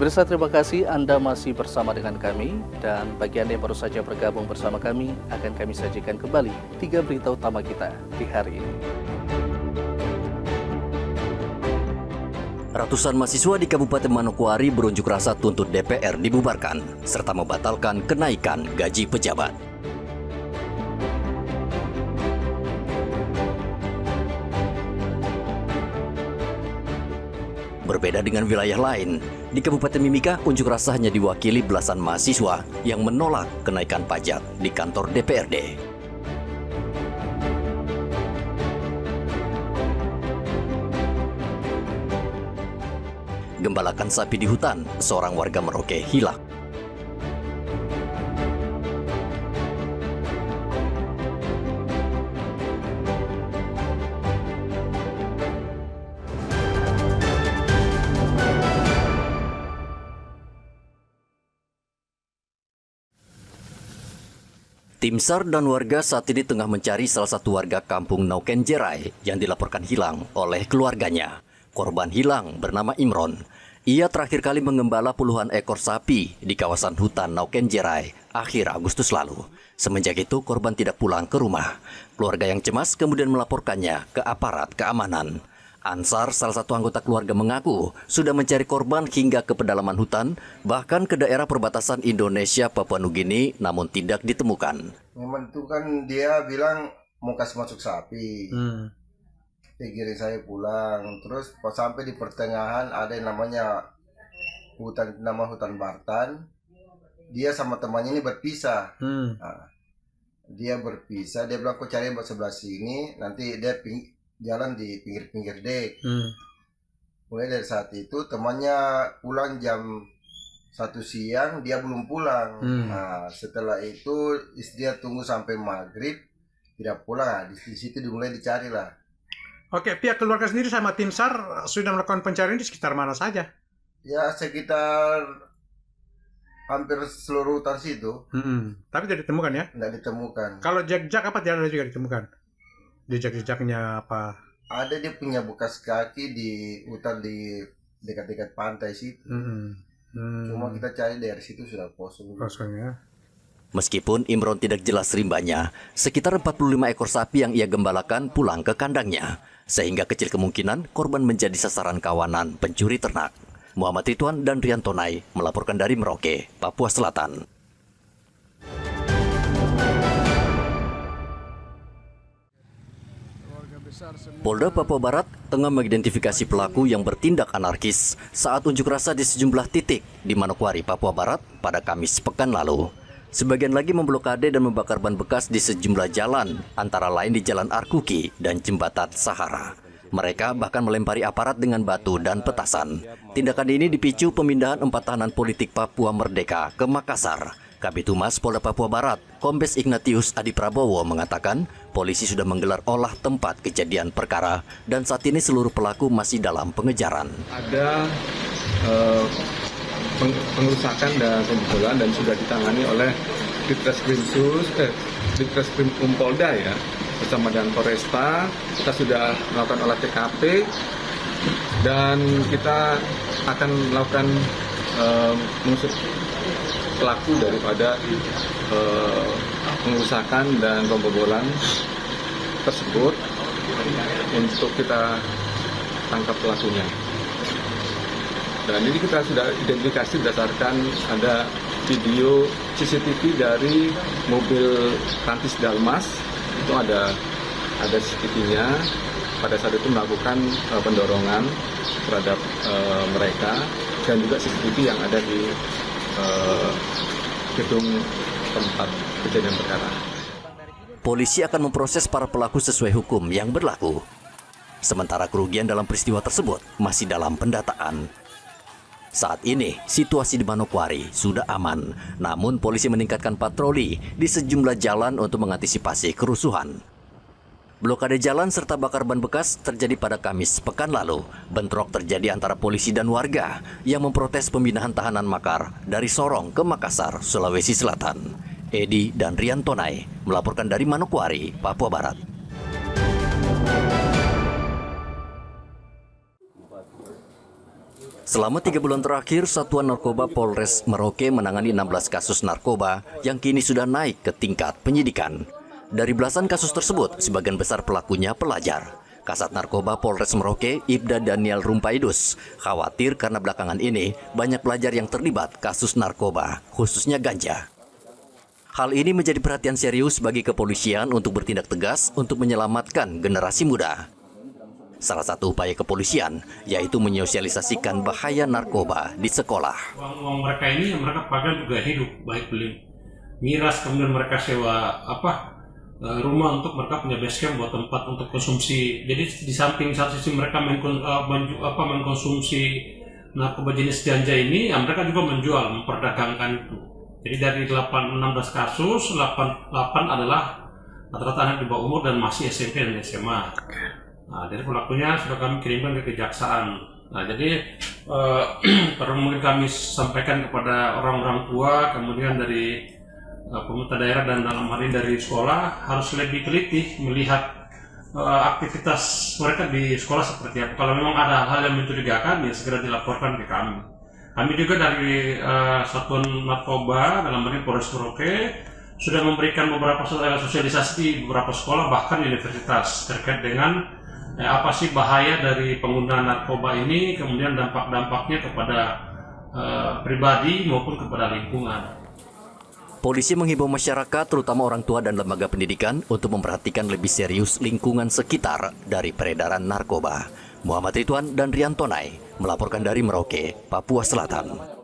Pemirsa, terima kasih Anda masih bersama dengan kami, dan bagi Anda yang baru saja bergabung bersama kami, akan kami sajikan kembali 3 berita utama kita di hari ini. Ratusan mahasiswa di Kabupaten Manokwari berunjuk rasa tuntut DPR dibubarkan, serta membatalkan kenaikan gaji pejabat. Berbeda dengan wilayah lain, di Kabupaten Mimika unjuk rasa hanya diwakili belasan mahasiswa yang menolak kenaikan pajak di kantor DPRD. Gembalakan sapi di hutan, seorang warga Merauke hilang. Tim SAR dan warga saat ini tengah mencari salah satu warga kampung Naukenjerai yang dilaporkan hilang oleh keluarganya. Korban hilang bernama Imron. Ia terakhir kali mengembala puluhan ekor sapi di kawasan hutan Naukenjerai akhir Agustus lalu. Semenjak itu korban tidak pulang ke rumah. Keluarga yang cemas kemudian melaporkannya ke aparat keamanan. Ansar, salah satu anggota keluarga, mengaku sudah mencari korban hingga ke pedalaman hutan, bahkan ke daerah perbatasan Indonesia Papua Nugini, namun tidak ditemukan. Memang itu kan dia bilang mau kasih masuk sapi. Pikirin saya pulang, terus pas sampai di pertengahan ada yang namanya hutan Bartan. Dia sama temannya ini berpisah. Nah, dia berpisah, dia bilang kok cari yang sebelah sini, nanti dia jalan di pinggir-pinggir dek. Mulai dari saat itu temannya pulang jam 1 siang, dia belum pulang. Nah, setelah itu istrinya tunggu sampai maghrib tidak pulang. Nah, di situ dimulai dicari lah. Oke, pihak keluarga sendiri sama tim SAR sudah melakukan pencarian di sekitar mana saja? Ya sekitar hampir seluruh hutan situ. Tapi tidak ditemukan ya? Tidak ditemukan. Kalau jejak apa tidak ada juga ditemukan? Jejak-jejaknya apa? Ada, dia punya bekas kaki di hutan di dekat-dekat pantai situ. Cuma kita cari dari situ sudah kosong. Kosong ya. Meskipun Imron tidak jelas rimbanya, sekitar 45 ekor sapi yang ia gembalakan pulang ke kandangnya, sehingga kecil kemungkinan korban menjadi sasaran kawanan pencuri ternak. Muhammad Ridwan dan Rian Tonai melaporkan dari Merauke, Papua Selatan. Polda Papua Barat tengah mengidentifikasi pelaku yang bertindak anarkis saat unjuk rasa di sejumlah titik di Manokwari, Papua Barat pada Kamis pekan lalu. Sebagian lagi memblokade dan membakar ban bekas di sejumlah jalan, antara lain di Jalan Arkuki dan Jembatan Sahara. Mereka bahkan melempari aparat dengan batu dan petasan. Tindakan ini dipicu pemindahan 4 tahanan politik Papua Merdeka ke Makassar. Kabid Humas Polda Papua Barat, Kombes Ignatius Adi Prabowo, mengatakan polisi sudah menggelar olah tempat kejadian perkara dan saat ini seluruh pelaku masih dalam pengejaran. Ada pengerusakan dan pembobolan dan sudah ditangani oleh Ditreskrim Polda ya, bersama dengan Polresta. Kita sudah melakukan olah TKP dan kita akan melakukan mengusut pelaku daripada pengerusakan dan pembobolan tersebut untuk kita tangkap pelakunya. Dan ini kita sudah identifikasi berdasarkan ada video CCTV dari mobil Rantis Dalmas, itu ada CCTV-nya. Pada saat itu melakukan pendorongan terhadap mereka, dan juga CCTV yang ada di gedung tempat kejadian perkara. Polisi akan memproses para pelaku sesuai hukum yang berlaku. Sementara kerugian dalam peristiwa tersebut masih dalam pendataan. Saat ini, situasi di Manokwari sudah aman, namun polisi meningkatkan patroli di sejumlah jalan untuk mengantisipasi kerusuhan. Blokade jalan serta bakar ban bekas terjadi pada Kamis pekan lalu. Bentrok terjadi antara polisi dan warga yang memprotes pemindahan tahanan makar dari Sorong ke Makassar, Sulawesi Selatan. Edi dan Rian Tonai melaporkan dari Manokwari, Papua Barat. Selama 3 bulan terakhir, Satuan Narkoba Polres Merauke menangani 16 kasus narkoba yang kini sudah naik ke tingkat penyidikan. Dari belasan kasus tersebut, sebagian besar pelakunya pelajar. Kasat Narkoba Polres Merauke, Ibda Daniel Rumpaidus, khawatir karena belakangan ini banyak pelajar yang terlibat kasus narkoba, khususnya ganja. Hal ini menjadi perhatian serius bagi kepolisian untuk bertindak tegas untuk menyelamatkan generasi muda. Salah satu upaya kepolisian yaitu menyosialisasikan bahaya narkoba di sekolah. Uang mereka ini yang mereka pakai juga hidup, baik beli miras, kemudian mereka sewa rumah untuk mereka punya base camp buat tempat untuk konsumsi. Jadi di samping satu sisi mereka mengkonsumsi narkoba jenis ganja ini, ya mereka juga menjual, memperdagangkan itu. Jadi dari 16 kasus, 8 adalah rata-rata anak di bawah umur dan masih SMP dan SMA. Nah, jadi pelakunya sudah kami kirimkan ke kejaksaan. Nah, jadi perlu mungkin kami sampaikan kepada orang-orang tua, kemudian dari pemerintah daerah dan dalam hal ini dari sekolah harus lebih teliti melihat aktivitas mereka di sekolah seperti apa. Kalau memang ada hal yang mencurigakan, ya segera dilaporkan ke kami. Kami juga dari Satuan Narkoba dalam hal ini Polres Merauke sudah memberikan beberapa sosialisasi di beberapa sekolah bahkan di universitas terkait dengan apa sih bahaya dari penggunaan narkoba ini, kemudian dampak-dampaknya kepada pribadi maupun kepada lingkungan. Polisi menghimbau masyarakat, terutama orang tua dan lembaga pendidikan, untuk memperhatikan lebih serius lingkungan sekitar dari peredaran narkoba. Muhammad Ridwan dan Rian Tonai melaporkan dari Merauke, Papua Selatan.